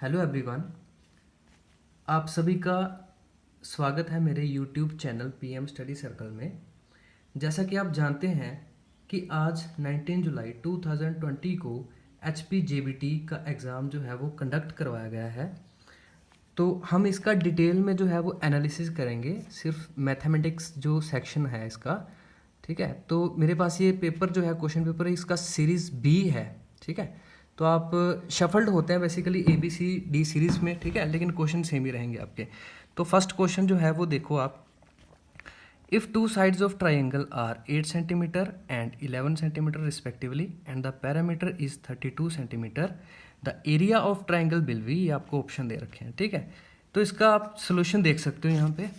Hello everyone, आप सभी का स्वागत है मेरे YouTube channel PM study circle में। जैसा कि आप जानते हैं कि आज 19 जुलाई 2020 को HPJBT का एग्ज़ाम जो है वो कंडक्ट करवाया गया है। तो हम इसका डिटेल में जो है वो एनालिसिस करेंगे, सिर्फ मैथमेटिक्स जो सेक्शन है इसका। ठीक है, तो मेरे पास ये पेपर जो है, क्वेश्चन पेपर है, इसका सीरीज़ बी है। ठीक है, तो आप शफल्ड होते हैं बेसिकली ABCD सीरीज़ में। ठीक है, लेकिन क्वेश्चन सेम ही रहेंगे आपके। तो फर्स्ट क्वेश्चन जो है वो देखो आप, if two sides of triangle are 8 centimetre and 11 centimetre respectively and the parameter is 32 centimetre, the area of triangle will be, ये आपको ऑप्शन दे रखे हैं। ठीक है, तो इसका आप सोल्यूशन देख सकते हो यहाँ पे।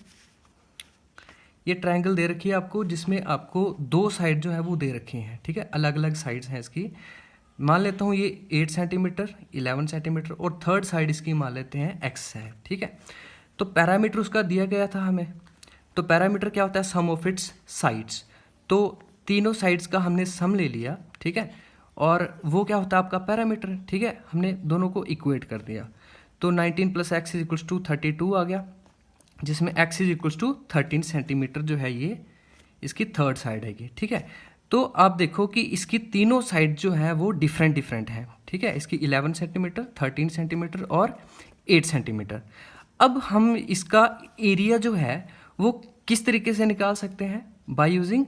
ये ट्राइंगल दे रखी है आपको, जिसमें आपको दो साइड जो है वो दे रखी हैं। ठीक है, अलग अलग साइड्स हैं इसकी। मान लेता हूँ ये 8 सेंटीमीटर, 11 सेंटीमीटर और थर्ड साइड इसकी मान लेते हैं x है। ठीक है, तो पैरामीटर उसका दिया गया था हमें। तो पैरामीटर क्या होता है? सम ऑफ इट्स साइड्स। तो तीनों साइड्स का हमने सम ले लिया। ठीक है, और वो क्या होता है आपका पैरामीटर। ठीक है, हमने दोनों को इक्वेट कर दिया। तो 19 + x = 32 आ गया, जिसमें x = 13 सेंटीमीटर जो है ये इसकी थर्ड साइड है ये। ठीक है, तो आप देखो कि इसकी तीनों साइड जो है वो डिफरेंट डिफरेंट हैं। ठीक है, इसकी 11 सेंटीमीटर, 13 सेंटीमीटर और 8 सेंटीमीटर। अब हम इसका एरिया जो है वो किस तरीके से निकाल सकते हैं? By using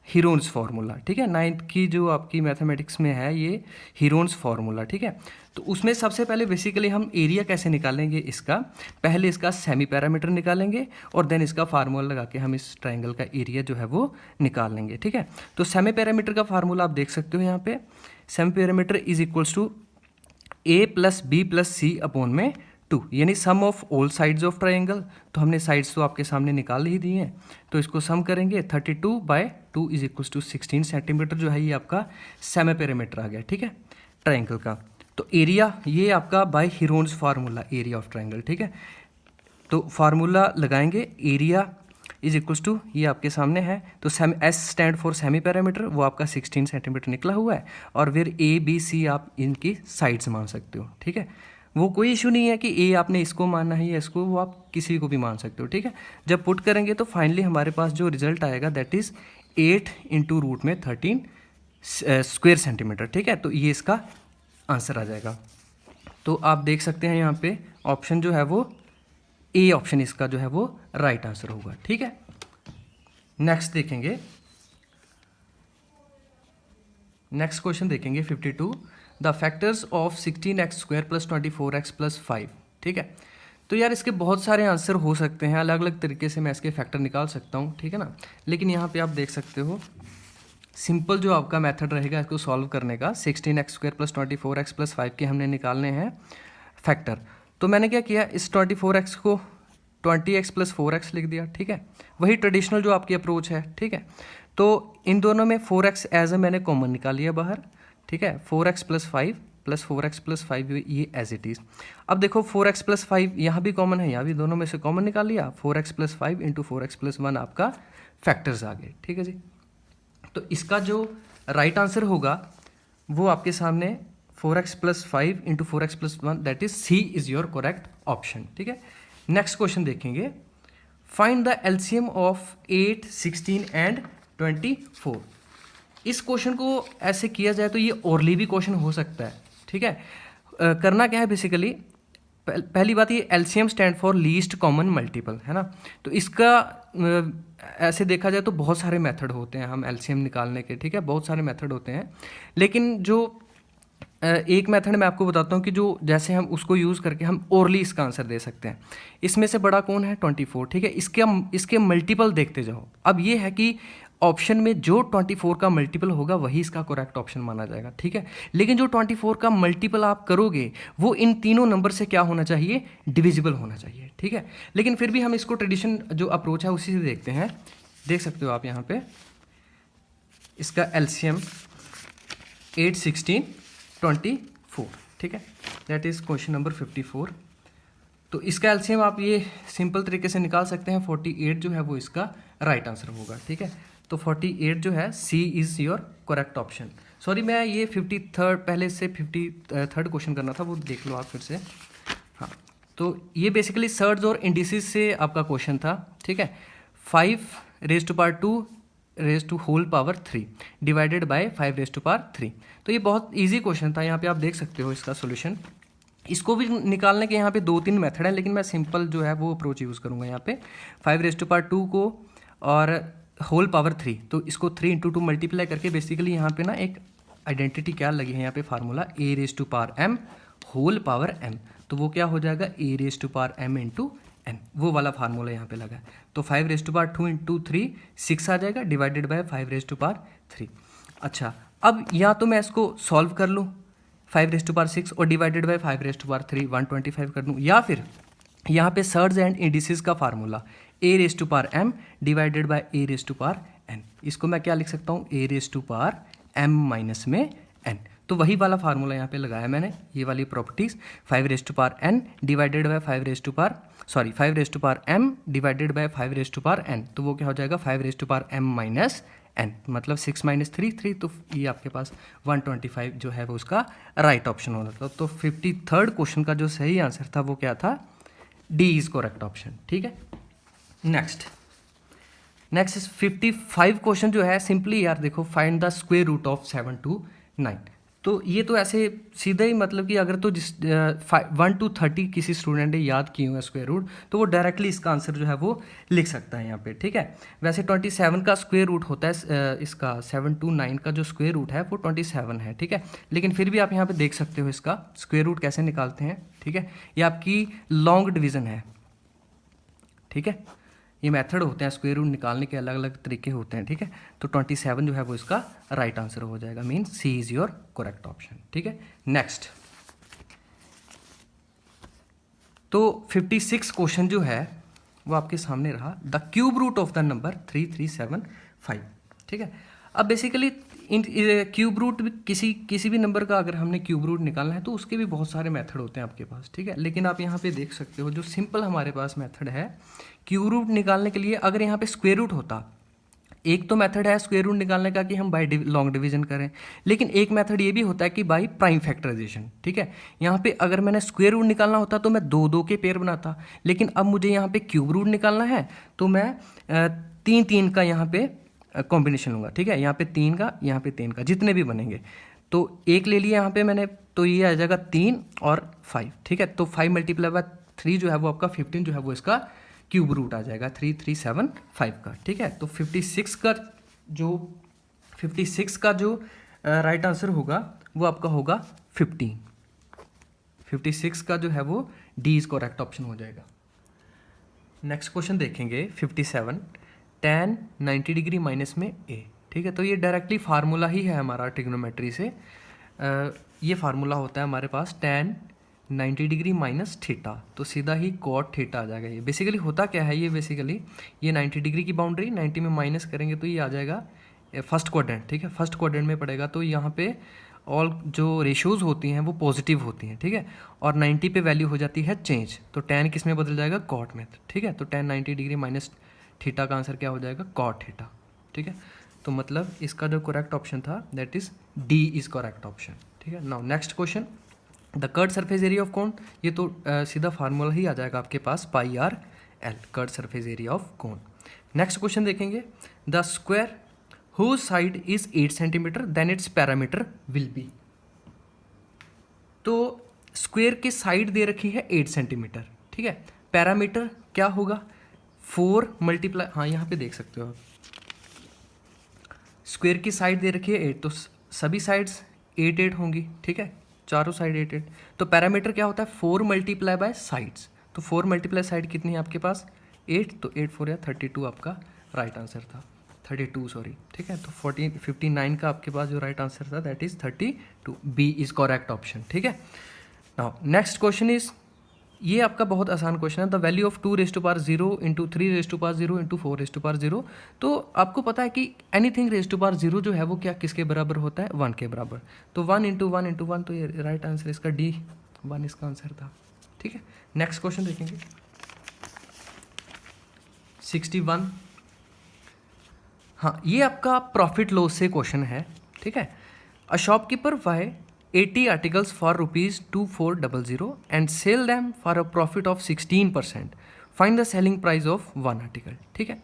Heron's formula. ठीक है, 9th की जो आपकी मैथमेटिक्स में है ये हीरोन्स फार्मूला। ठीक है, तो उसमें सबसे पहले बेसिकली हम एरिया कैसे निकालेंगे इसका, पहले इसका सेमी पैरामीटर निकालेंगे और देन इसका फार्मूला लगा के हम इस ट्राइंगल का एरिया जो है वो निकाल लेंगे। ठीक है, तो सेमी पैरामीटर का फार्मूला आप देख सकते हो यहाँ पे। Semi parameter is equals to A + B + C upon में 2, यानी sum of all sides of triangle. तो हमने साइड्स तो आपके सामने निकाल ही दी हैं, तो इसको सम करेंगे। 32/2 = 16 सेंटीमीटर जो है ये आपका सेमी पैरामीटर आ गया। ठीक है, ट्राइंगल का। तो एरिया ये आपका by Heron's formula, area of triangle. ठीक है, तो फार्मूला लगाएंगे, एरिया इज इक्वल्स टू, ये आपके सामने है। तो S stand for semi parameter, वो आपका 16 सेंटीमीटर निकला हुआ है। और फिर ABC आप इनकी साइड्स मान सकते हो। ठीक है, वो कोई इशू नहीं है कि A आपने इसको मानना है या इसको, वो आप किसी को भी मान सकते हो। ठीक है, जब पुट करेंगे तो फाइनली हमारे पास जो रिजल्ट आएगा दैट इज़ 8 × √13 स्क्वायर सेंटीमीटर। ठीक है, तो ये इसका आंसर आ जाएगा। तो आप देख सकते हैं यहाँ पे ऑप्शन जो है वो A ऑप्शन इसका जो है वो राइट आंसर होगा। ठीक है, नेक्स्ट देखेंगे, नेक्स्ट क्वेश्चन देखेंगे 52, the factors of 16x² + 24x + 5। ठीक है, तो यार इसके बहुत सारे आंसर हो सकते हैं, अलग अलग तरीके से मैं इसके फैक्टर निकाल सकता हूँ। ठीक है ना, लेकिन यहाँ पे आप देख सकते हो सिंपल जो आपका मेथड रहेगा इसको सॉल्व करने का, 16x² + 24x + 5 के हमने निकालने हैं फैक्टर। तो मैंने क्या किया, इस 24x को 20x + 4x लिख दिया। ठीक है, वही ट्रेडिशनल जो आपकी अप्रोच है। ठीक है, तो इन दोनों में 4x एज ए मैंने कॉमन निकाल लिया बाहर। ठीक है, 4x + 5 + 4x + 5 ये एज इट इज़। अब देखो 4x + 5 यहाँ भी कॉमन है, यहाँ भी दोनों में से कॉमन निकाल लिया। 4x + 5 × 4x + 1 आपका फैक्टर्स आ गए। ठीक है जी, तो इसका जो राइट आंसर होगा वो आपके सामने 4x + 5 × 4x + 1, that is C is your correct option. ठीक है, नेक्स्ट क्वेश्चन देखेंगे, find the LCM of 8, 16 and 24। इस क्वेश्चन को ऐसे किया जाए तो ये ओरली भी क्वेश्चन हो सकता है। ठीक है, करना क्या है बेसिकली, पहली बात ये LCM stand for least common multiple है ना। तो इसका ऐसे देखा जाए तो बहुत सारे मेथड होते हैं हम LCM निकालने के। ठीक है, बहुत सारे मेथड होते हैं, लेकिन जो एक मेथड मैं आपको बताता हूँ कि जो जैसे हम उसको यूज़ करके हम ओरली इसका आंसर दे सकते हैं। इसमें से बड़ा कौन है? 24। ठीक है, इसके मल्टीपल देखते जाओ। अब ये है कि ऑप्शन में जो 24 का मल्टीपल होगा वही इसका करेक्ट ऑप्शन माना जाएगा। ठीक है, लेकिन जो 24 का मल्टीपल आप करोगे वो इन तीनों नंबर से क्या होना चाहिए? डिविजिबल होना चाहिए। ठीक है, लेकिन फिर भी हम इसको ट्रेडिशन जो अप्रोच है उसी से देखते हैं। देख सकते हो आप यहाँ पे इसका LCM 8, 16, 24। ठीक है, दैट इज़ क्वेश्चन नंबर 54। तो इसका LCM आप ये सिंपल तरीके से निकाल सकते हैं। 48 जो है वो इसका राइट आंसर होगा। ठीक है, तो 48 जो है C is your correct option. Sorry, मैं ये 53rd पहले से 53rd क्वेश्चन करना था, वो देख लो आप फिर से। तो ये बेसिकली सर्ज और इंडिसेस से आपका क्वेश्चन था, ठीक है। 5 raise to whole power 3 divided by 5 3। तो ये बहुत इजी क्वेश्चन था, यहाँ पे आप देख सकते हो इसका सोल्यूशन। इसको भी निकालने के यहाँ पे 2-3 मेथड है, लेकिन मैं सिंपल जो है वो अप्रोच यूज़ करूँगा यहाँ पे। 5 को और होल पावर 3, तो इसको 3 × 2 मल्टीप्लाई करके बेसिकली यहाँ पे ना एक आइडेंटिटी क्या लगी है यहाँ पे formula a⁻m whole power m, तो वो क्या हो जाएगा a⁻m × n, वो वाला फार्मूला यहाँ पे लगा है। तो 5⁻2 × 3 6 आ जाएगा डिवाइडेड बाय 5⁻3। अच्छा, अब या तो मैं इसको सॉल्व कर लूँ 5⁻6 और डिवाइडेड बाय 5⁻3 125 कर दूँ, या फिर यहाँ पे सर्ज एंड इंडिसेस का formula a⁻m divided by a⁻n, इसको मैं क्या लिख सकता हूँ a⁻m - n। तो वही वाला फार्मूला यहाँ पे लगाया मैंने, ये वाली properties 5⁻n divided by 5⁻m divided by 5⁻n, तो वो क्या हो जाएगा 5⁻m - n, मतलब 6 - 3 3, तो ये आपके पास 125 जो है वो उसका राइट ऑप्शन होना था। तो 53rd क्वेश्चन का जो सही आंसर था वो क्या था, डी इज करेक्ट ऑप्शन, ठीक है। नेक्स्ट 55 क्वेश्चन जो है सिंपली यार देखो, find the square root of 7 to 9। तो ये तो ऐसे सीधा ही मतलब कि अगर तो 1 to 30 किसी स्टूडेंट ने याद किए हुए स्क्वायर रूट, तो वो डायरेक्टली इसका आंसर जो है वो लिख सकता है यहाँ पे, ठीक है। वैसे 27 का स्क्वायर रूट होता है, इसका 7 to 9 का जो स्क्वायर रूट है वो 27 है, ठीक है। लेकिन फिर भी आप यहाँ पे देख सकते हो इसका स्क्वायर रूट कैसे निकालते हैं, ठीक है। ये आपकी लॉन्ग डिवीज़न है, ठीक है। ये मेथड होते हैं स्क्वायर रूट निकालने के, अलग अलग तरीके होते हैं, ठीक है। तो 27 जो है वो इसका राइट आंसर हो जाएगा, mean C is your correct option, ठीक है। नेक्स्ट, तो 56 क्वेश्चन जो है वो आपके सामने रहा, the cube root of the number 3375, ठीक है। अब बेसिकली इन क्यूब रूट किसी भी नंबर का अगर हमने क्यूब रूट निकालना है तो उसके भी बहुत सारे मेथड होते हैं आपके पास, ठीक है। लेकिन आप यहाँ पे देख सकते हो जो सिंपल हमारे पास मेथड है क्यूब रूट निकालने के लिए, अगर यहाँ पे स्क्वायर रूट होता, एक तो मेथड है स्क्वायर रूट निकालने का कि हम बाय लॉन्ग डिवीजन करें, लेकिन एक मेथड ये भी होता है कि बाय प्राइम फैक्टराइजेशन, ठीक है। यहाँ पे अगर मैंने स्क्वायर रूट निकालना होता तो मैं 2 के पेयर बनाता, लेकिन अब मुझे यहाँ पे क्यूब रूट निकालना है तो मैं 3 का यहाँ पे कॉम्बिनेशन लूँगा, ठीक है। यहाँ पे 3 का, यहाँ पे 3 का, जितने भी बनेंगे तो एक ले लिया यहाँ पे मैंने, तो ये आ जाएगा 3 और 5, ठीक है। तो 5 × 3 जो है वो आपका 15 जो है वो इसका क्यूब रूट आ जाएगा 3375 का, ठीक है। तो 56 का जो राइट आंसर होगा वो आपका होगा 15। 56 का जो है वो डी इज करेक्ट ऑप्शन हो जाएगा। नेक्स्ट क्वेश्चन देखेंगे 57, tan 90 डिग्री माइनस में a, ठीक है। तो ये डायरेक्टली फार्मूला ही है हमारा ट्रिग्नोमेट्री से, ये फार्मूला होता है हमारे पास tan 90 डिग्री माइनस थीटा, तो सीधा ही cot थीटा आ जाएगा। ये बेसिकली होता क्या है, ये बेसिकली ये 90 डिग्री की बाउंड्री 90 में माइनस करेंगे तो ये आ जाएगा फर्स्ट क्वाड्रेंट, ठीक है। फर्स्ट क्वाड्रेंट में पड़ेगा, तो यहाँ पे ऑल जो रेशियोज होती हैं वो पॉजिटिव होती हैं, ठीक है। और 90 पे वैल्यू हो जाती है चेंज, तो tan किस में बदल जाएगा, cot में, ठीक है। तो tan 90 डिग्री माइनस थीटा का आंसर क्या हो जाएगा, cot थीटा, ठीक है। तो मतलब इसका जो करेक्ट ऑप्शन था that is D is correct option, ठीक है। Now next question, the curved surface area of cone, ये तो सीधा फार्मूला ही आ जाएगा आपके पास πr l, curved surface area of cone. Next question देखेंगे, the square whose side is 8 centimetre then its parameter will be. तो स्क्वायर की साइड दे रखी है 8 सेंटीमीटर, ठीक है। पैरामीटर क्या होगा 4 × हाँ यहाँ पे देख सकते हो आप, स्क्वायर की साइड दे रखी है 8, तो सभी साइड्स 8 8 होंगी, ठीक है, चारों साइड 8 8। तो पैरामीटर क्या होता है 4 × साइड्स, तो 4 × साइड कितनी है आपके पास 8, तो 8 4 या 32 आपका राइट आंसर था, 32 सॉरी, ठीक है। तो 59 का आपके पास जो राइट आंसर था that is 32, B is correct option, ठीक है। नाउ नेक्स्ट क्वेश्चन इज, ये आपका बहुत आसान क्वेश्चन है, द वैल्यू ऑफ 2⁻0 × 3⁻0 × 4⁻0। तो आपको पता है कि एनीथिंग ⁻0 जो है वो क्या किसके बराबर होता है, 1 के बराबर, तो 1 × 1 × 1, तो ये राइट आंसर इसका डी 1 इसका आंसर था, ठीक है। नेक्स्ट क्वेश्चन देखेंगे 61, हाँ ये आपका प्रॉफिट लॉस से क्वेश्चन है, ठीक है। A shopkeeper buy 80 articles for ₹2400 and sell them for a profit of 16%, find the selling price of one article. ठीक है,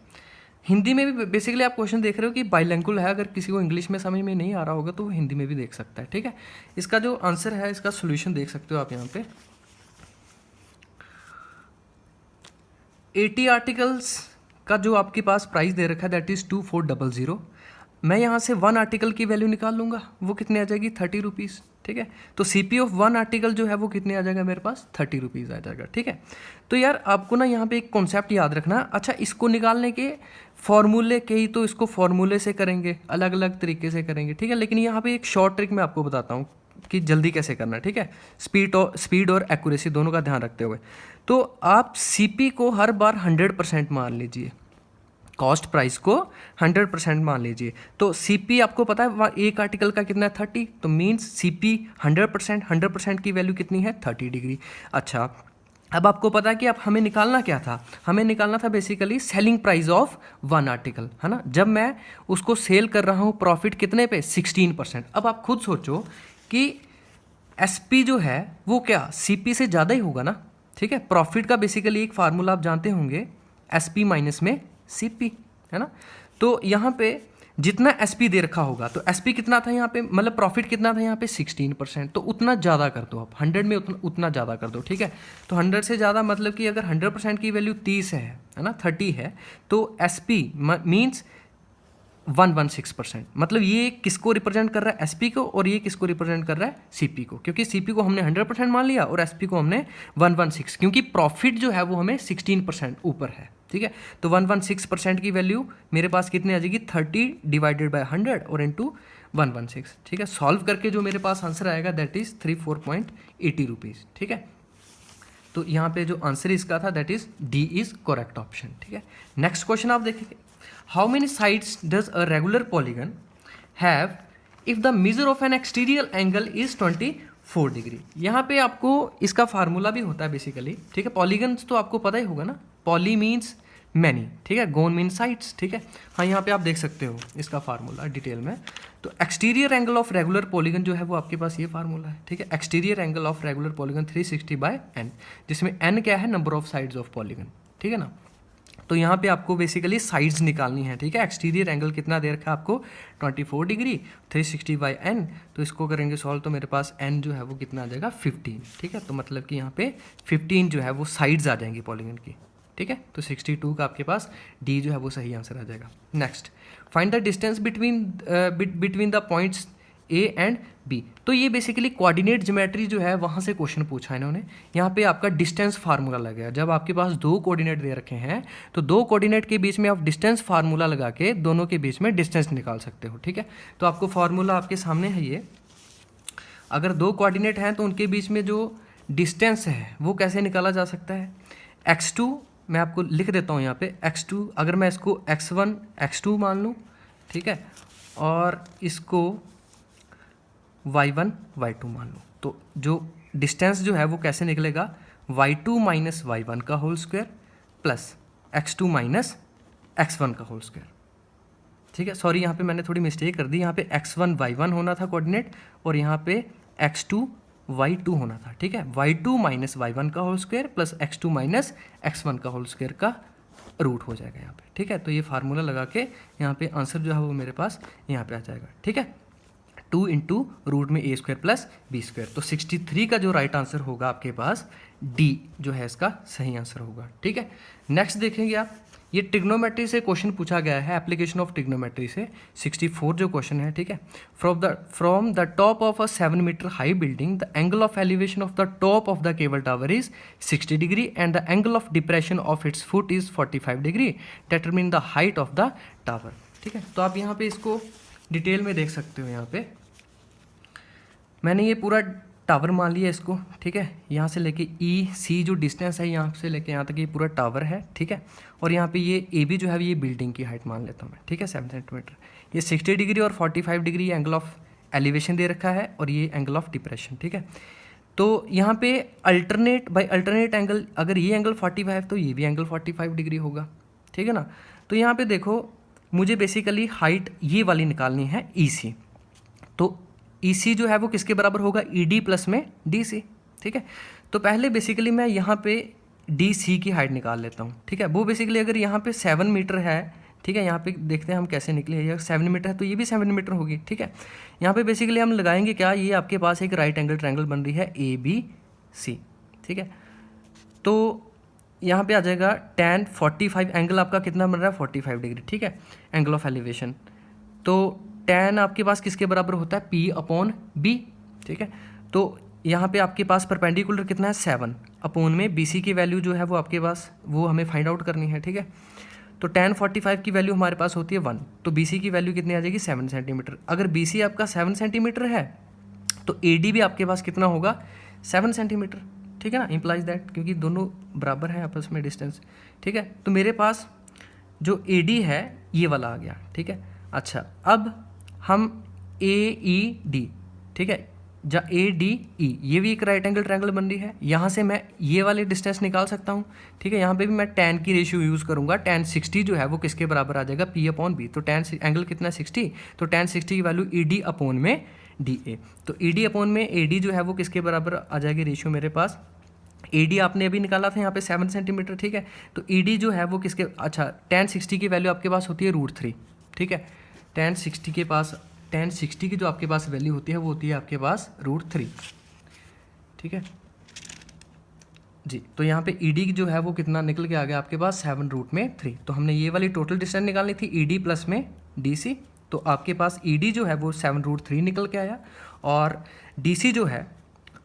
हिंदी में भी बेसिकली आप क्वेश्चन देख रहे हो कि बाइलैंगुअल है, अगर किसी को इंग्लिश में समझ में नहीं आ रहा होगा तो वो हिंदी में भी देख सकता है। ठीक है, इसका जो आंसर है, इसका सोल्यूशन देख सकते हो आप यहाँ पे। 80 आर्टिकल्स का जो आपके पास प्राइस दे रखा है दैट इज़ 2400। मैं यहाँ से वन आर्टिकल की वैल्यू निकाल लूँगा, वो कितने आ जाएगी, 30 रुपीज़। ठीक है, तो CP ऑफ वन आर्टिकल जो है वो कितने आ जाएगा मेरे पास, 30 रुपीज़ आ जाएगा। ठीक है, तो यार आपको ना यहाँ पे एक कॉन्सेप्ट याद रखना। अच्छा, इसको निकालने के फॉर्मूले के ही तो इसको फॉर्मूले से करेंगे, अलग अलग तरीके से करेंगे। ठीक है, लेकिन यहाँ पे एक शॉर्ट ट्रिक मैं आपको बताता हूँ कि जल्दी कैसे करना है। ठीक है, स्पीड और एक्यूरेसी दोनों का ध्यान रखते हुए। तो आप CP को हर बार 100% मान लीजिए, कॉस्ट प्राइस को 100% मान लीजिए। तो CP आपको पता है एक आर्टिकल का कितना है, 30, तो मीन्स CP 100% की वैल्यू कितनी है, 30 डिग्री। अच्छा, अब आपको पता है कि अब हमें निकालना क्या था, हमें निकालना था basically selling price of one article, है ना। जब मैं उसको सेल कर रहा हूँ प्रॉफिट कितने पे, 16%। अब आप खुद सोचो कि SP जो है वो क्या CP से ज़्यादा ही होगा ना। ठीक है, प्रॉफिट का बेसिकली एक फार्मूला आप जानते होंगे, SP माइनस में CP, है ना। तो यहाँ पे जितना SP दे रखा होगा, तो SP कितना था यहाँ पे, मतलब प्रॉफिट कितना था यहाँ पे, 16%, तो उतना ज़्यादा कर दो आप, 100 में उतना ज़्यादा कर दो। ठीक है, तो 100 से ज़्यादा मतलब कि अगर 100% की वैल्यू 30 है ना, 30 है, तो SP मीन्स 116%। मतलब ये किसको रिप्रेजेंट कर रहा है, SP को, और ये किसको रिप्रेजेंट कर रहा है, CP को, क्योंकि CP को हमने 100% मान लिया और SP को हमने 116, क्योंकि प्रॉफिट जो है वो हमें 16% ऊपर है। ठीक है, तो 116% की वैल्यू मेरे पास कितनी आ जाएगी, 30 डिवाइडेड बाय 100 और इंटू 116। ठीक है, सॉल्व करके जो मेरे पास आंसर आएगा दैट इज 34.80 रुपीज़। ठीक है, तो यहाँ पे जो आंसर इसका था that is D is correct option. ठीक है, नेक्स्ट क्वेश्चन आप देखेंगे, how many sides does a regular polygon have if the measure of N exterior angle is 24 degree. यहाँ पे आपको इसका फार्मूला भी होता है बेसिकली। ठीक है, पॉलीगन्स तो आपको पता ही होगा ना, पॉली मीन्स मैनी, ठीक है, गोन मीन साइड्स। ठीक है, हाँ यहाँ पे आप देख सकते हो इसका फार्मूला डिटेल में। तो exterior angle of regular polygon जो है वो आपके पास ये फार्मूला है। ठीक है, exterior angle of regular polygon 360/n, जिसमें n क्या है, number of sides of polygon. ठीक है ना, तो यहाँ पे आपको बेसिकली साइड्स निकालनी है। ठीक है, एक्सटीरियर एंगल कितना दे रखा है आपको, 24 डिग्री, 360/n, तो इसको करेंगे सॉल्व, तो मेरे पास n जो है वो कितना आ जाएगा, 15। ठीक है, तो मतलब कि यहाँ पे 15 जो है वो साइड्स आ जाएंगी पॉलीगन की। ठीक है, तो 62 का आपके पास D जो है वो सही आंसर आ जाएगा। Next, find the distance between the points A and B। तो ये बेसिकली कोऑर्डिनेट ज्योमेट्री जो है वहाँ से क्वेश्चन पूछा है इन्होंने। यहाँ पे आपका डिस्टेंस फार्मूला लगेगा। जब आपके पास दो कोऑर्डिनेट दे रखे हैं तो दो कोऑर्डिनेट के बीच में आप डिस्टेंस फार्मूला लगा के दोनों के बीच में डिस्टेंस निकाल सकते हो। ठीक है, तो आपको फार्मूला आपके सामने है ये। अगर दो कोऑर्डिनेट हैं तो उनके बीच में जो डिस्टेंस है वो कैसे निकाला जा सकता है, x2 मैं आपको लिख देता हूँ यहाँ पे, x2 अगर मैं इसको x1 x2 मान लूँ, ठीक है, और इसको y1 y2 मान लूँ, तो जो डिस्टेंस जो है वो कैसे निकलेगा, y2 माइनस y1 का whole square plus x2 minus x1 का होल स्क्वायर। ठीक है, सॉरी यहाँ पे मैंने थोड़ी मिस्टेक कर दी, यहाँ पे x1 y1 होना था कोऑर्डिनेट और यहाँ पे x2 y2 होना था। ठीक है, y2 माइनस y1 का whole square plus x2 minus x1 का होल स्क्वायर का रूट हो जाएगा यहाँ पे। ठीक है, तो ये फार्मूला लगा के यहाँ पे आंसर जो है वो मेरे पास यहाँ पे आ जाएगा। ठीक है, 2 इंटू रूट में a square plus b square, तो 63 का जो राइट आंसर होगा आपके पास D जो है इसका सही आंसर होगा। ठीक है, नेक्स्ट देखेंगे आप, ये ट्रिग्नोमेट्री से क्वेश्चन पूछा गया है, एप्लीकेशन ऑफ ट्रिग्नोमेट्री से 64 जो क्वेश्चन है। ठीक है, from the top of a 7 metre high building the angle of elevation of the top of the cable tower is 60 degree and the angle of depression of its foot is 45 degree, determine the height of the tower. ठीक है, तो आप यहाँ पे इसको detail में देख सकते हो। यहाँ पे मैंने ये पूरा टावर मान लिया इसको। ठीक है, यहाँ से लेके EC जो डिस्टेंस है यहाँ से लेके यहाँ तक ये पूरा टावर है। ठीक है, और यहाँ पे ये AB जो है ये बिल्डिंग की हाइट मान लेता हूँ मैं। ठीक है, 7 सेंटीमीटर, ये 60 डिग्री और 45 डिग्री एंगल ऑफ एलिवेशन दे रखा है और ये एंगल ऑफ डिप्रेशन। ठीक है, तो यहाँ पे अल्टरनेट एंगल, अगर ये एंगल 45 तो ये भी एंगल 45 डिग्री होगा। ठीक है ना, तो यहाँ पे देखो मुझे बेसिकली हाइट ये वाली निकालनी है EC, तो EC जो है वो किसके बराबर होगा, ED प्लस में DC, ठीक है। तो पहले बेसिकली मैं यहाँ पे DC की हाइट निकाल लेता हूँ, ठीक है। वो बेसिकली अगर यहाँ पे 7 मीटर है, ठीक है, यहाँ पे देखते हैं हम कैसे निकले, ये 7 मीटर है तो ये भी 7 मीटर होगी, ठीक है। यहाँ पे बेसिकली हम लगाएंगे क्या, ये आपके पास एक राइट एंगल ट्रायंगल बन रही है ABC, ठीक है। तो यहाँ पे आ जाएगा tan 45, एंगल आपका कितना बन रहा है 45 डिग्री, ठीक है, एंगल ऑफ एलिवेशन। तो tan आपके पास किसके बराबर होता है, P/B, ठीक है। तो यहाँ पे आपके पास परपेंडिकुलर कितना है 7 अपॉन में BC की वैल्यू जो है वो आपके पास वो हमें फाइंड आउट करनी है, ठीक है। तो tan 45 की वैल्यू हमारे पास होती है 1, तो BC की वैल्यू कितनी आ जाएगी 7 सेंटीमीटर। अगर BC आपका 7 सेंटीमीटर है तो AD भी आपके पास कितना होगा 7 सेंटीमीटर, ठीक है ना, इम्प्लाइज दैट, क्योंकि दोनों बराबर हैं आपस में डिस्टेंस, ठीक है। तो मेरे पास जो AD है ये वाला आ गया, ठीक है। अच्छा, अब हम AED, ठीक है, या ADE, ये भी एक राइट एंगल ट्रायंगल बन रही है, यहाँ से मैं ये वाले डिस्टेंस निकाल सकता हूँ, ठीक है। यहाँ पे भी मैं tan की रेशियो यूज़ करूँगा, tan 60 जो है वो किसके बराबर आ जाएगा, P/B। तो tan एंगल कितना है 60, तो tan 60 की वैल्यू ED अपॉन में DA, तो ED अपॉन में AD जो है वो किसके बराबर आ जाएगी रेशियो मेरे पास, AD आपने अभी निकाला था यहाँ पे 7 सेंटीमीटर, ठीक है। तो ED जो है वो किसके, अच्छा, tan 60 की वैल्यू आपके पास होती है √3, ठीक है। tan 60 की जो आपके पास वैल्यू होती है वो होती है आपके पास √3, ठीक है जी। तो यहाँ पे ED जो है वो कितना निकल के आ गया आपके पास 7√3। तो हमने ये वाली टोटल डिस्टेंस निकालनी थी ED प्लस में DC, तो आपके पास ED जो है वो 7√3 निकल के आया, और DC जो है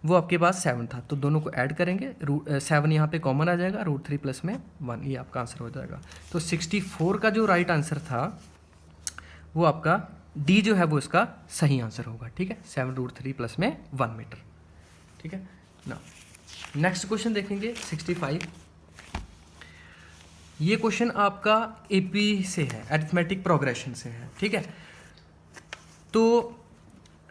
वो आपके पास 7 था, तो दोनों को ऐड करेंगे, 7 यहाँ पे कॉमन आ जाएगा, √3 प्लस में 1, ये आपका आंसर हो जाएगा। तो 64 का जो राइट आंसर था वो आपका D जो है वो इसका सही आंसर होगा, ठीक है, 7√3 प्लस में 1 मीटर, ठीक है ना। नेक्स्ट क्वेश्चन देखेंगे 65। ये क्वेश्चन आपका AP से है, अरिथमेटिक प्रोग्रेशन से है, ठीक है। तो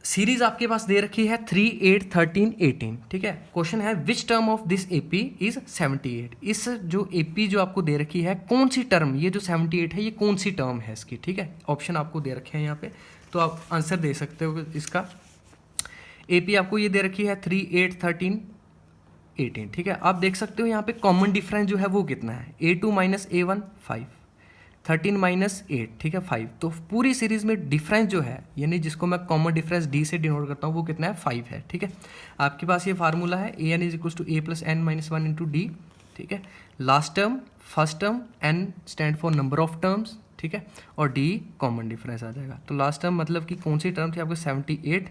सीरीज आपके पास दे रखी है 3, 8, 13, 18, ठीक है। क्वेश्चन है which term of this AP is 78। इस जो AP जो आपको दे रखी है कौन सी टर्म, ये जो 78 है ये कौन सी टर्म है इसकी, ठीक है। ऑप्शन आपको दे रखे हैं यहाँ पे, तो आप आंसर दे सकते हो इसका। AP आपको ये दे रखी है 3, 8, 13, 18, ठीक है। आप देख सकते हो यहाँ पे कॉमन डिफरेंस जो है वो कितना है, A2 - A1 5, 13 - 8, ठीक है 5। तो पूरी सीरीज में डिफरेंस जो है, यानी जिसको मैं कॉमन डिफरेंस D से डिनोट करता हूँ, वो कितना है 5 है, ठीक है। आपके पास ये फार्मूला है AN = A + N - 1 × D, ठीक है। Last term, first term, N stand for number of terms, ठीक है, और D कॉमन डिफरेंस आ जाएगा। तो लास्ट टर्म मतलब कि कौन सी टर्म थी आपको 78,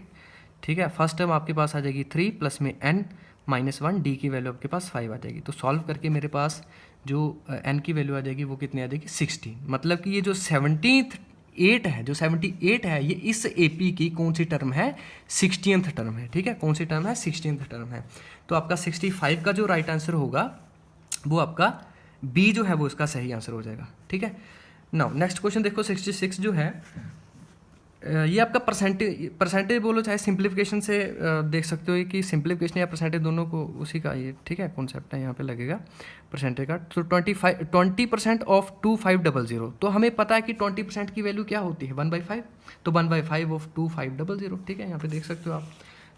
ठीक है। फर्स्ट टर्म आपके पास आ जाएगी 3 प्लस में N - 1, D की वैल्यू आपके पास 5 आ जाएगी। तो सॉल्व करके मेरे पास जो N की वैल्यू आ जाएगी वो कितनी आ जाएगी 16। मतलब कि ये जो 78 है, जो 78 है ये इस AP की कौन सी टर्म है, 60th टर्म है, ठीक है। कौन सी टर्म है, 60th टर्म है। तो आपका 65 का जो राइट आंसर होगा वो आपका B जो है वो इसका सही आंसर हो जाएगा, ठीक है। नाउ नेक्स्ट क्वेश्चन देखो 66 जो है, ये आपका परसेंटेज बोलो चाहे सिंप्लीफिकेशन से देख सकते हो कि सिंप्लीफिकेशन या परसेंटेज दोनों को उसी का ये, ठीक है, कॉन्सेप्ट है यहाँ पे लगेगा परसेंटेज का। तो 20% ऑफ 2500, तो हमें पता है कि 20% की वैल्यू क्या होती है 1/5, तो 1/5 ऑफ 2500, ठीक है, यहाँ पे देख सकते हो आप।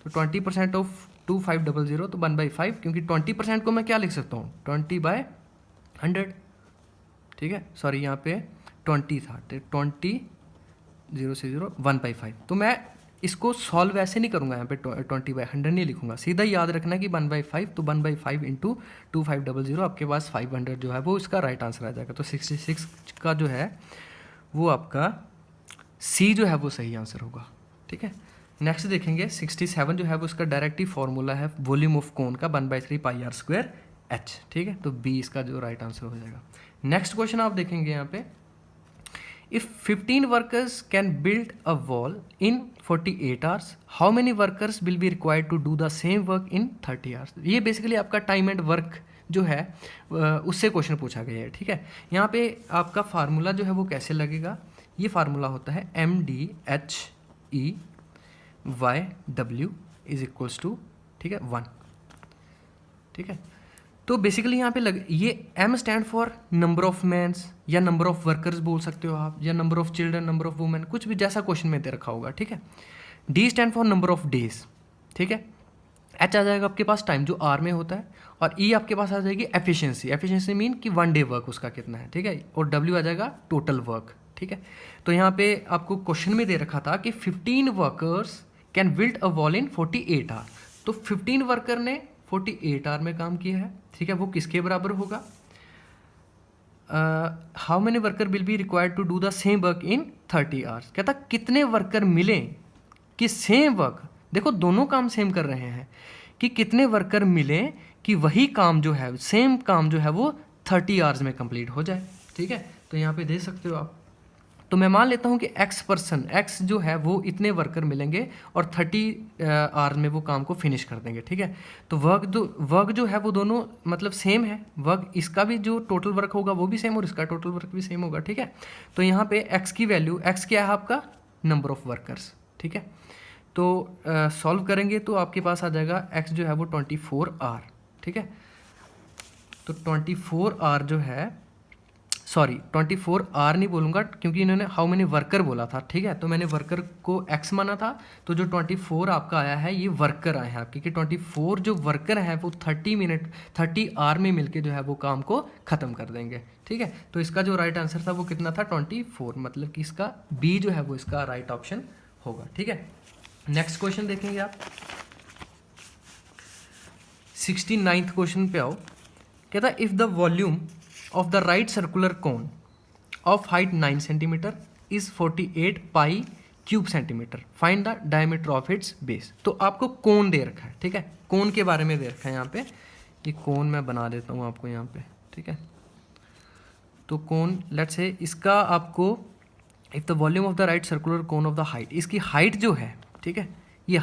तो 20% ऑफ 2500 तो 1/5, क्योंकि 20% को मैं क्या लिख सकता हूँ 20/100, ठीक है। सॉरी यहाँ पे 20 था, 20 0 से 0 1/5। तो मैं इसको सॉल्व ऐसे नहीं करूँगा, यहाँ पे 20/100 नहीं लिखूंगा, सीधा याद रखना कि 1/5, तो 1/5 × 2500 आपके पास 500 जो है वो इसका राइट आंसर आ जाएगा। तो 66 का जो है वो आपका C जो है वो सही आंसर होगा, ठीक है। नेक्स्ट देखेंगे 67 जो है वो इसका डायरेक्ट ही फॉर्मूला है वॉल्यूम ऑफ कोन का 1/3 πr²h, ठीक है। तो B इसका जो राइट आंसर हो जाएगा। नेक्स्ट क्वेश्चन आप देखेंगे यहाँ पे, If 15 workers can build a wall in 48 hours, how many workers will be required to do the same work in 30 hours? ये बेसिकली आपका टाइम एंड वर्क जो है उससे क्वेश्चन पूछा गया है, ठीक है। यहाँ पे आपका फार्मूला जो है वो कैसे लगेगा, ये फार्मूला होता है MDHEYW = ठीक है 1, ठीक है। तो बेसिकली यहाँ पे ये M stand for number of mans या नंबर ऑफ वर्कर्स बोल सकते हो आप, या number of children, number of women, कुछ भी जैसा क्वेश्चन में दे रखा होगा, ठीक है। D stand for number of days, ठीक है। एच आ जाएगा आपके पास टाइम जो आर में होता है, और ई आपके पास आ जाएगी एफिशिएंसी। एफिशिएंसी मीन कि 1 डे वर्क उसका कितना है, ठीक है। और डब्ल्यू आ जाएगा टोटल वर्क, ठीक है। तो यहाँ पे आपको क्वेश्चन में दे रखा था कि 15 workers can build a wall in 48 hour. तो 15 वर्कर ने 48 आवर में काम किया है, ठीक है। वो किसके बराबर होगा? How many worker will be required to do the same work in 30 hours. कहता कितने वर्कर मिले कि सेम वर्क, देखो दोनों काम सेम कर रहे हैं, कि कितने वर्कर मिले कि वही काम जो है, सेम काम जो है वो 30 आवर्स में कंप्लीट हो जाए, ठीक है। तो यहाँ पे दे सकते हो आप। तो मैं मान लेता हूँ कि एक्स जो है वो इतने वर्कर मिलेंगे और 30 आवर्स में वो काम को फिनिश कर देंगे, ठीक है। तो वर्क जो है वो दोनों मतलब सेम है। वर्क इसका भी जो टोटल वर्क होगा वो भी सेम और इसका टोटल वर्क भी सेम होगा, ठीक है। तो यहाँ पे एक्स की वैल्यू, एक्स क्या है आपका? नंबर ऑफ वर्कर्स, ठीक है। तो सॉल्व करेंगे तो आपके पास आ जाएगा एक्स जो है वो 24 आवर, ठीक है। तो 24 आवर जो है, सॉरी 24 आवर नहीं बोलूँगा क्योंकि इन्होंने हाउ मैनी वर्कर बोला था, ठीक है। तो मैंने वर्कर को एक्स माना था, तो जो 24 आपका आया है ये वर्कर आए हैं आपके, कि 24 जो वर्कर हैं वो 30 आवर में मिलके जो है वो काम को ख़त्म कर देंगे, ठीक है। तो इसका जो राइट आंसर था वो कितना था? 24, मतलब कि इसका बी जो है वो इसका राइट ऑप्शन होगा, ठीक है। नेक्स्ट क्वेश्चन देखेंगे आप, 69th क्वेश्चन पे आओ। कहता if the volume of the right circular cone of height 9 cm is 48 pi cube centimetre, find the diameter of its base. तो आपको कोन दे रखा है, ठीक है। कोन के बारे में दे रखा है यहाँ पे, ये कोन मैं बना देता हूँ आपको यहाँ पे, ठीक है। तो कोन लेट्स से इसका आपको if the volume of the right circular cone of the height, इसकी हाइट जो है, ठीक है, ये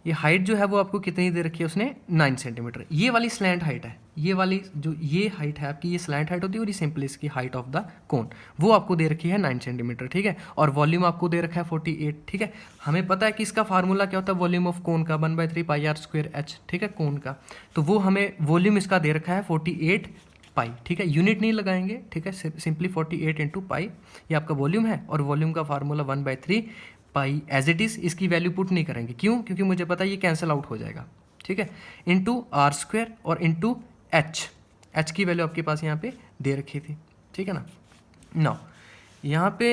हाइट जो है वो आपको कितनी दे रखी है उसने? 9 सेंटीमीटर। ये वाली स्लैंट हाइट है, ये वाली जो ये हाइट है आपकी, ये स्लैंट हाइट होती है, और ये सिंपल इसकी हाइट ऑफ द कोन वो आपको दे रखी है 9 सेंटीमीटर, ठीक है। और वॉल्यूम आपको दे रखा है 48, ठीक है। हमें पता है कि इसका फार्मूला क्या होता है वॉल्यूम ऑफ कोन का, 1/3 पाई आर स्क्वायर एच, ठीक है, कोन का। तो वो हमें वॉल्यूम इसका दे रखा है 48 पाई, ठीक है। यूनिट नहीं लगाएंगे, ठीक है, सिंपली 48 इंटू पाई ये आपका वॉल्यूम है, और वॉल्यूम का formula 1/3 pi as it is, इसकी वैल्यू पुट नहीं करेंगे, क्यों? क्योंकि मुझे पता है ये कैंसिल आउट हो जाएगा, ठीक है। इंटू आर स्क्वायर और इंटू एच की वैल्यू आपके पास यहाँ पे दे रखी थी, ठीक है ना। यहाँ पे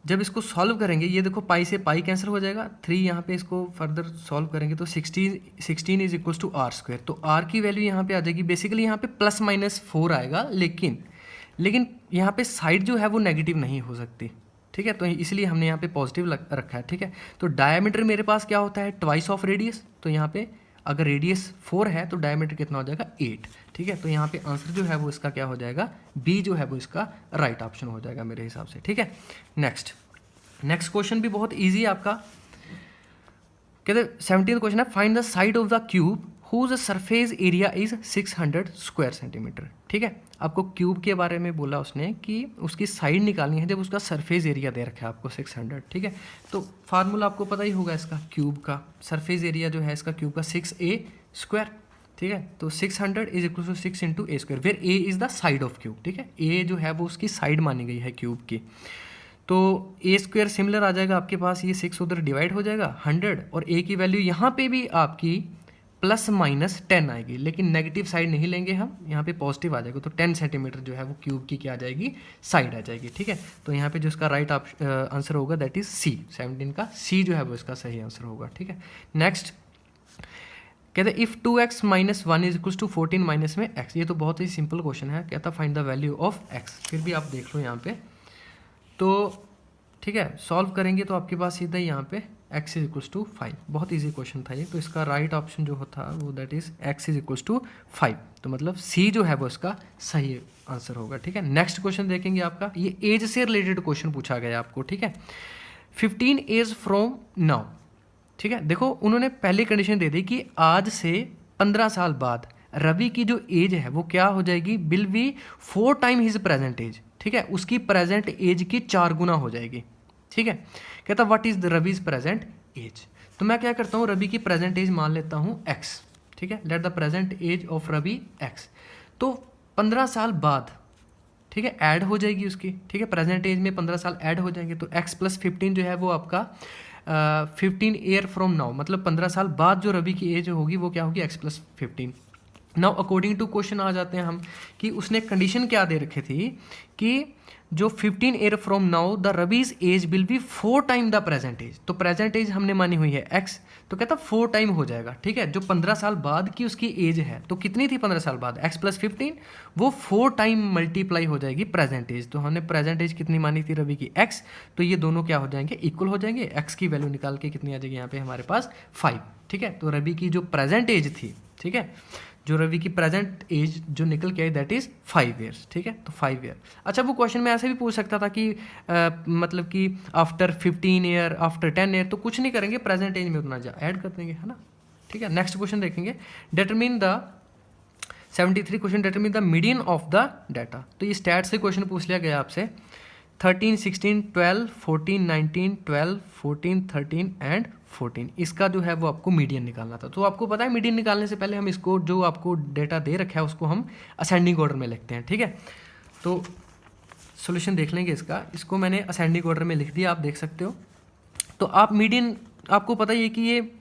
जब इसको सॉल्व करेंगे, ये देखो पाई से पाई कैंसिल हो जाएगा, 3 यहाँ पे इसको फर्दर सॉल्व करेंगे तो 16 is equals to r square. तो आर की वैल्यू यहाँ पे आ जाएगी, बेसिकली यहाँ पे +-4 आएगा, लेकिन यहाँ पे साइड जो है वो नेगेटिव नहीं हो सकती, ठीक है। तो इसलिए हमने यहाँ पे पॉजिटिव रखा है, ठीक है। तो डायमीटर मेरे पास क्या होता है? Twice of radius. तो यहाँ पे अगर रेडियस 4 है तो डायमीटर कितना हो जाएगा? 8, ठीक है। तो यहाँ पे आंसर जो है वो इसका क्या हो जाएगा? बी जो है वो इसका राइट ऑप्शन हो जाएगा मेरे हिसाब से, ठीक है। नेक्स्ट क्वेश्चन भी बहुत ईजी है आपका। कहते 17th क्वेश्चन है, find the side of the cube whose surface area is 600 square centimetre, ठीक है। आपको क्यूब के बारे में बोला उसने कि उसकी साइड निकालनी है जब उसका सरफेस एरिया दे रखा है आपको 600, ठीक है। तो फार्मूला आपको पता ही होगा इसका, क्यूब का सरफेस एरिया जो है इसका क्यूब का 6a स्क्वायर, ठीक है। तो 600 is equal to 6 into a square, where a is the side of cube, ठीक है। ए जो है वो उसकी साइड मानी गई है क्यूब की। तो ए स्क्वायर सिमिलर आ जाएगा आपके पास, ये 6 उधर डिवाइड हो जाएगा 100, और ए की वैल्यू यहाँ पे भी आपकी +-10 आएगी, लेकिन नेगेटिव साइड नहीं लेंगे हम, यहाँ पे पॉजिटिव आ जाएगा। तो 10 सेंटीमीटर जो है वो क्यूब की क्या आ जाएगी? साइड आ जाएगी, ठीक है। तो यहाँ पे जो इसका राइट आंसर होगा दैट इज सी, 17 का सी जो है वो इसका सही आंसर होगा, ठीक है। नेक्स्ट कहते हैं if 2x - 1 is equals to 14 minus में x। ये तो बहुत ही सिंपल क्वेश्चन है, कहता find the value of x। फिर भी आप देख लो यहाँ पे, तो ठीक है, सॉल्व करेंगे तो आपके पास सीधा यहाँ पे x इज इक्वल्स टू 5। बहुत इजी क्वेश्चन था ये। तो इसका राइट ऑप्शन जो होता है वो that is x is equals to 5। तो मतलब सी जो है वो इसका सही आंसर होगा, ठीक है। नेक्स्ट क्वेश्चन देखेंगे आपका, ये एज से रिलेटेड क्वेश्चन पूछा गया आपको, ठीक है। 15 ईयर्स फ्रॉम नाउ, ठीक है। देखो उन्होंने पहली कंडीशन दे दी कि आज से 15 साल बाद रवि की जो एज है वो क्या हो जाएगी? Will be 4 time his present age, ठीक है। उसकी प्रेजेंट एज की 4 गुना हो जाएगी, ठीक है। कहता what is the Ravi's present age. तो मैं क्या करता हूँ, रवि की प्रेजेंट एज मान लेता हूँ x, ठीक है। Let the present age of Ravi x। तो 15 साल बाद, ठीक है, ऐड हो जाएगी उसकी, ठीक है। प्रेजेंट एज में 15 साल ऐड हो जाएंगे, तो x + 15 जो है वो आपका 15 ईयर फ्रॉम नाउ, मतलब 15 साल बाद जो रवि की एज होगी वो क्या होगी, x+15। Now according to question आ जाते हैं हम कि उसने कंडीशन क्या दे रखी थी कि जो 15 year from now the Ravi's age will be 4 time the present age. तो प्रेजेंट एज हमने मानी हुई है x, तो कहता 4 टाइम हो जाएगा, ठीक है। जो 15 साल बाद की उसकी एज है, तो कितनी थी 15 साल बाद, x+15, वो 4 टाइम मल्टीप्लाई हो जाएगी प्रेजेंट एज। तो हमने प्रेजेंट एज कितनी मानी थी रवि की, x, तो ये दोनों क्या हो जाएंगे, इक्वल हो जाएंगे। x की वैल्यू निकाल के कितनी आ जाएगी यहाँ पे हमारे पास 5, ठीक है। तो रवि की जो प्रेजेंट एज थी, ठीक है, जो रवि की प्रेजेंट एज जो निकल के आई दैट इज 5 ईयर्स, ठीक है। तो 5 ईयर। अच्छा, वो क्वेश्चन में ऐसे भी पूछ सकता था कि मतलब कि आफ्टर 15 ईयर, आफ्टर 10 ईयर, तो कुछ नहीं करेंगे, प्रेजेंट एज में उतना ऐड कर देंगे, है ना, ठीक है। नेक्स्ट क्वेश्चन देखेंगे, determine the 73 question, determine the median of the data. तो ये स्टैट से क्वेश्चन पूछ लिया गया आपसे, 13, 16, 12, 14, 19, 12, 14, 13 एंड 14, इसका जो है वो आपको मीडियन निकालना था। तो आपको पता है मीडियन निकालने से पहले हम इसको, जो आपको डेटा दे रखा है उसको हम असेंडिंग ऑर्डर में लिखते हैं, ठीक है। तो सॉल्यूशन देख लेंगे इसका, इसको मैंने असेंडिंग ऑर्डर में लिख दिया, आप देख सकते हो। तो आप मीडियन, आपको पता ही है कि ये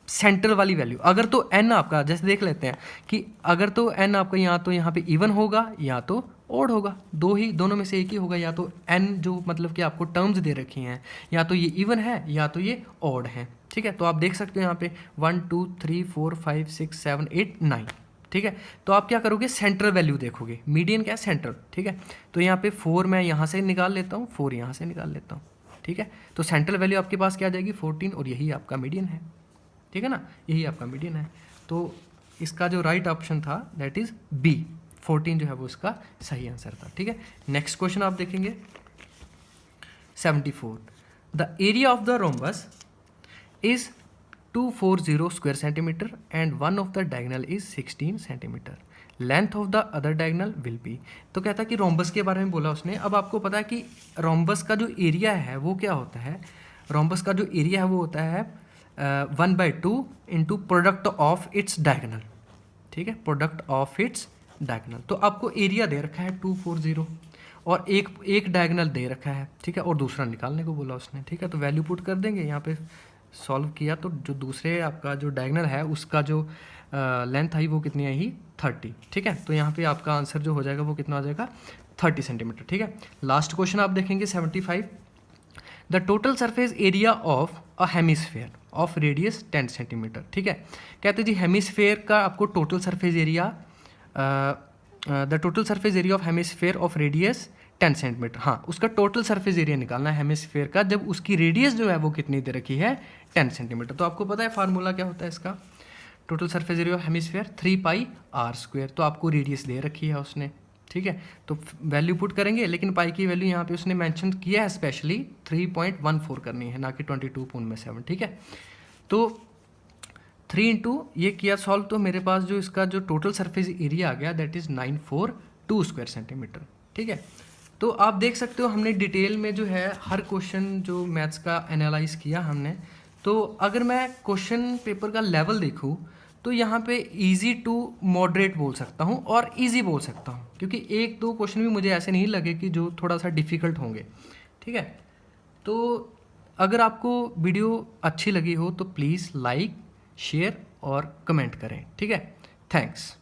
सेंटर वाली वैल्यू, अगर तो n आपका, जैसे देख लेते हैं कि अगर तो n आपका यहाँ पे इवन होगा या तो ओड होगा, दोनों में से एक ही होगा। या तो n जो मतलब कि आपको टर्म्स दे रखी हैं, या तो ये इवन है या तो ये ओड है, ठीक है। तो आप देख सकते हो यहाँ पे 1 2 3 4 5 6 7 8 9, ठीक है। तो आप क्या करोगे, सेंट्रल वैल्यू देखोगे, मीडियन क्या है, सेंट्रल, ठीक है। तो यहाँ पे 4 मैं यहाँ से निकाल लेता हूँ, 4 यहाँ से निकाल लेता हूँ, ठीक है। तो सेंट्रल वैल्यू आपके पास क्या आ जाएगी, 14, और यही आपका मीडियन है, ठीक है ना, यही आपका मीडियन है। तो इसका जो राइट ऑप्शन था दैट इज बी, 14 जो है वो इसका सही आंसर था, ठीक है। नेक्स्ट क्वेश्चन आप देखेंगे 74, the area of the rhombus is 240 square centimetre and one of the diagonal is 16 centimetre, length of the other diagonal will be. तो कहता है कि रोम्बस के बारे में बोला उसने। अब आपको पता है कि रोम्बस का जो एरिया है वो क्या होता है, रोम्बस का जो एरिया है वो होता है 1/2 into product of its diagonal, ठीक है, प्रोडक्ट ऑफ इट्स डायगोनल। तो आपको एरिया दे रखा है 240 और एक डायगोनल दे रखा है, ठीक है, और दूसरा निकालने को बोला उसने, ठीक है। तो वैल्यू पुट कर देंगे यहाँ पे, सॉल्व किया तो जो दूसरे आपका जो डायगोनल है उसका जो लेंथ आई वो कितनी आई, 30, ठीक है। तो यहाँ पे आपका आंसर जो हो जाएगा वो कितना आ जाएगा, 30 सेंटीमीटर, ठीक है। लास्ट क्वेश्चन आप देखेंगे 75, the total surface area of a hemisphere of radius 10 centimetre, ठीक है। कहते जी हेमिस्फेयर का आपको total surface area, the total surface area of hemisphere of radius 10 centimetre, हाँ, उसका टोटल सरफेस एरिया निकालना है हेमिस्फेयर का, जब उसकी रेडियस जो है वो कितनी दे रखी है, 10 सेंटीमीटर। तो आपको पता है फार्मूला क्या होता है इसका, total surface area of hemisphere 3πr²। तो आपको रेडियस दे रखी है उसने, ठीक है। तो वैल्यू पुट करेंगे, लेकिन पाई की वैल्यू यहाँ पे उसने मेंशन किया है स्पेशली 3.14 करनी है, ना कि 22.7, ठीक है। तो 3 इंटू ये किया सॉल्व, तो मेरे पास जो इसका जो टोटल सरफेस एरिया आ गया दैट इज़ 942 स्क्वायर सेंटीमीटर, ठीक है। तो आप देख सकते हो हमने डिटेल में जो है हर क्वेश्चन जो मैथ्स का एनालाइज किया हमने। तो अगर मैं क्वेश्चन पेपर का लेवल देखूँ तो यहाँ पे इजी टू मॉडरेट बोल सकता हूँ और इजी बोल सकता हूँ, क्योंकि एक दो क्वेश्चन भी मुझे ऐसे नहीं लगे कि जो थोड़ा सा डिफ़िकल्ट होंगे, ठीक है। तो अगर आपको वीडियो अच्छी लगी हो तो प्लीज़ लाइक, शेयर और कमेंट करें, ठीक है। थैंक्स।